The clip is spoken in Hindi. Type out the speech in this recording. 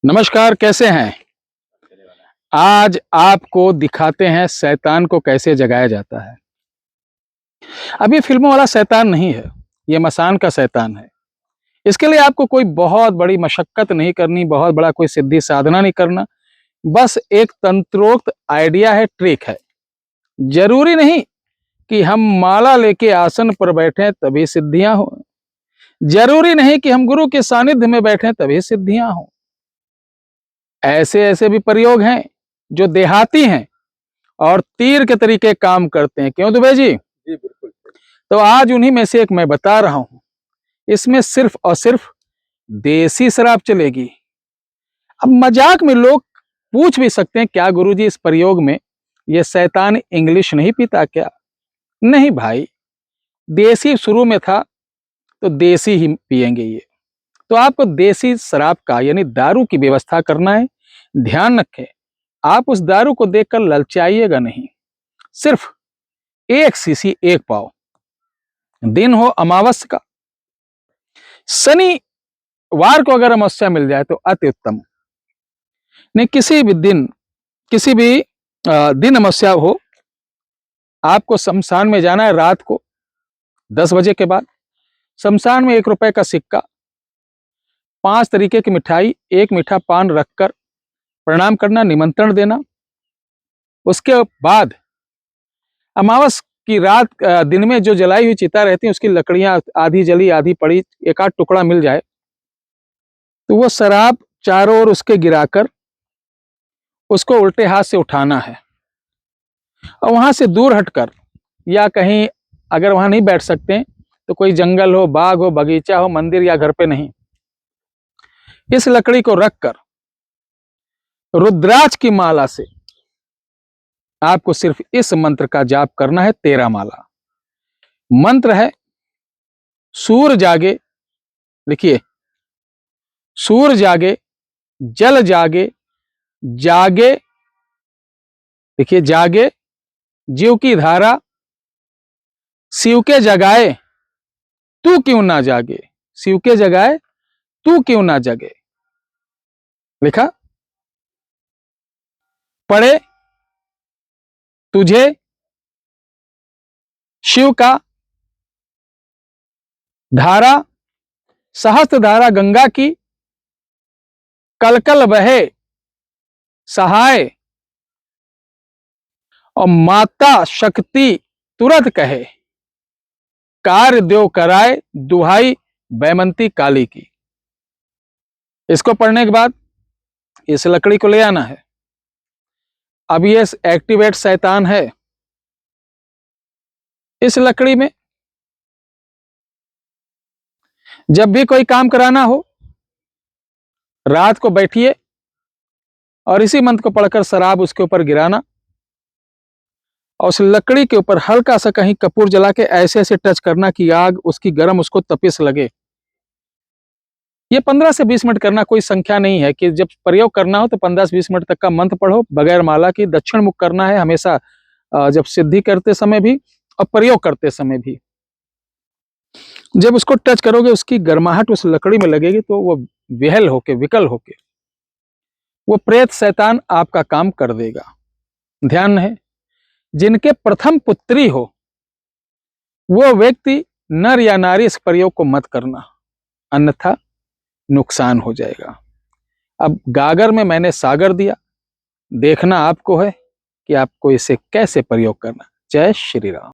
नमस्कार, कैसे हैं? आज आपको दिखाते हैं शैतान को कैसे जगाया जाता है। अब ये फ़िल्मों वाला शैतान नहीं है, ये मसान का शैतान है। इसके लिए आपको कोई बहुत बड़ी मशक्कत नहीं करनी, बहुत बड़ा कोई सिद्धि साधना नहीं करना, बस एक तंत्रोक्त आइडिया है, ट्रिक है। ज़रूरी नहीं कि हम माला लेके आसन पर बैठें तभी सिद्धियाँ हों। ज़रूरी नहीं कि हम गुरु के सानिध्य में बैठें तभी सिद्धियाँ हों। ऐसे-ऐसे भी प्रयोग हैं जो देहाती हैं और तीर के तरीके काम करते हैं। क्यों दुबे जी? जी, बिल्कुल। तो आज उन्हीं में से एक मैं बता रहा हूँ। इसमें सिर्फ और सिर्फ देसी शराब चलेगी। अब मजाक में लोग पूछ भी सकते हैं, क्या गुरुजी इस प्रयोग में ये शैतान इंग्लिश नहीं पीता क्या? नहीं भाई, देसी शुरू में था तो देसी ही पिएंगे ये। तो आपको देसी शराब का यानी दारू की व्यवस्था करना है। ध्यान रखें, आप उस दारू को देखकर ललचाइएगा नहीं। सिर्फ 1 सीसी 1 पाव। दिन हो अमावस्या का, शनिवार को अगर अमावस्या मिल जाए तो अति उत्तम। नहीं, किसी भी दिन, किसी भी दिन अमावस्या हो, आपको शमशान में जाना है रात को 10 बजे के बाद। शमशान में 1 रुपए का सिक्का, 5 तरीके की मिठाई, 1 मीठा पान रखकर प्रणाम करना, निमंत्रण देना। उसके बाद अमावस की रात दिन में जो जलाई हुई चिता रहती है उसकी लकड़ियां आधी जली आधी पड़ी, एक आध टुकड़ा मिल जाए तो वो शराब चारों ओर उसके गिराकर उसको उल्टे हाथ से उठाना है और वहां से दूर हटकर, या कहीं अगर वहां नहीं बैठ सकते तो कोई जंगल हो, बाग हो, बगीचा हो, मंदिर या घर पे नहीं, इस लकड़ी को रखकर रुद्राक्ष की माला से आपको सिर्फ इस मंत्र का जाप करना है। 13 माला मंत्र है। सूर जागे, लिखिए, सूर जागे, जल जागे, जागे, देखिए, जागे जीव की धारा, शिव के जगाए तू क्यों ना जागे, शिव के जगाए तू क्यों ना जगे। लिखा? पढ़े तुझे शिव का धारा, सहस्त्र धारा गंगा की, कलकल बहे सहाय, और माता शक्ति तुरंत कहे, कार्य देव कराए दुहाई बैमंती काली की। इसको पढ़ने के बाद इस लकड़ी को ले आना है। अब ये एक्टिवेट शैतान है। इस लकड़ी में जब भी कोई काम कराना हो, रात को बैठिए और इसी मंत्र को पढ़कर शराब उसके ऊपर गिराना और उस लकड़ी के ऊपर हल्का सा कहीं कपूर जला के ऐसे ऐसे टच करना कि आग उसकी गर्म उसको तपिश लगे। ये 15 से 20 मिनट करना, कोई संख्या नहीं है कि जब प्रयोग करना हो तो 15 से 20 मिनट तक का मंत्र पढ़ो बगैर माला की। दक्षिण मुख करना है हमेशा, जब सिद्धि करते समय भी और प्रयोग करते समय भी। जब उसको टच करोगे उसकी गर्माहट उस लकड़ी में लगेगी तो वो विहल होके, विकल होके वो प्रेत शैतान आपका काम कर देगा। ध्यान है, जिनके प्रथम पुत्री हो वो व्यक्ति, नर या नारी, इस प्रयोग को मत करना, अन्यथा नुकसान हो जाएगा। अब गागर में मैंने सागर दिया, देखना आपको है कि आपको इसे कैसे प्रयोग करना। जय श्री राम।